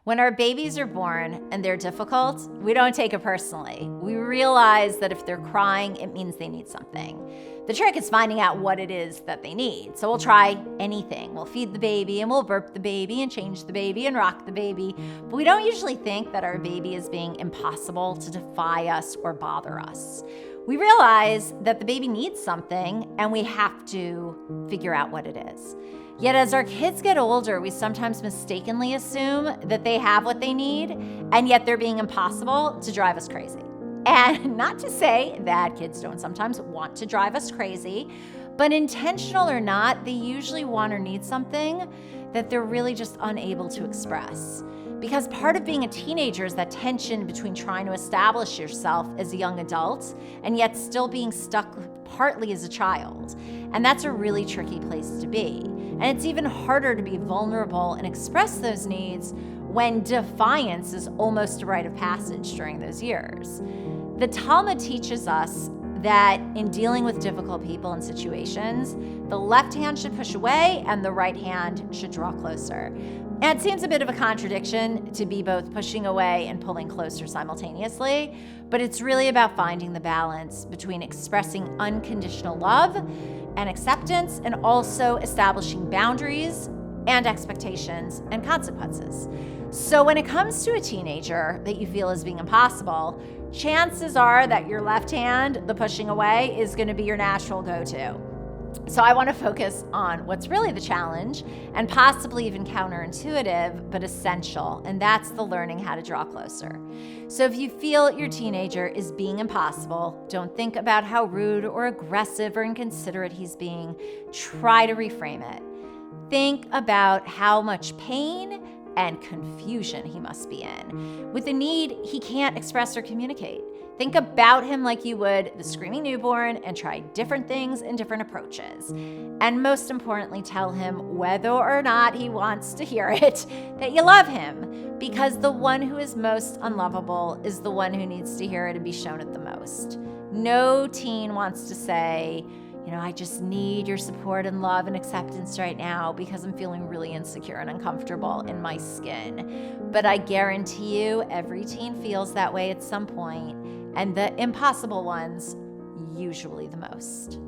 When our babies are born and they're difficult, we don't take it personally. We realize that if they're crying, it means they need something. The trick is finding out what it is that they need. So we'll try anything. We'll feed the baby and we'll burp the baby and change the baby and rock the baby. But we don't usually think that our baby is being impossible to defy us or bother us. We realize that the baby needs something and we have to figure out what it is. Yet as our kids get older, we sometimes mistakenly assume that they have what they need, and yet they're being impossible to drive us crazy. And not to say that kids don't sometimes want to drive us crazy, but intentional or not, they usually want or need something that they're really just unable to express. Because part of being a teenager is that tension between trying to establish yourself as a young adult and yet still being stuck partly as a child. And that's a really tricky place to be. And it's even harder to be vulnerable and express those needs when defiance is almost a rite of passage during those years. The Talmud teaches us that in dealing with difficult people and situations, the left hand should push away and the right hand should draw closer. And it seems a bit of a contradiction to be both pushing away and pulling closer simultaneously, but it's really about finding the balance between expressing unconditional love and acceptance and also establishing boundaries and expectations and consequences. So when it comes to a teenager that you feel is being impossible, chances are that your left hand, the pushing away, is going to be your natural go-to. So I want to focus on what's really the challenge and possibly even counterintuitive, but essential, and that's the learning how to draw closer. So if you feel your teenager is being impossible, don't think about how rude or aggressive or inconsiderate he's being. Try to reframe it. Think about how much pain and confusion he must be in, with a need he can't express or communicate. Think about him like you would the screaming newborn and try different things and different approaches. And most importantly, tell him whether or not he wants to hear it, that you love him, because the one who is most unlovable is the one who needs to hear it and be shown it the most. No teen wants to say, I just need your support and love and acceptance right now because I'm feeling really insecure and uncomfortable in my skin. But I guarantee you, every teen feels that way at some point, and the impossible ones usually the most.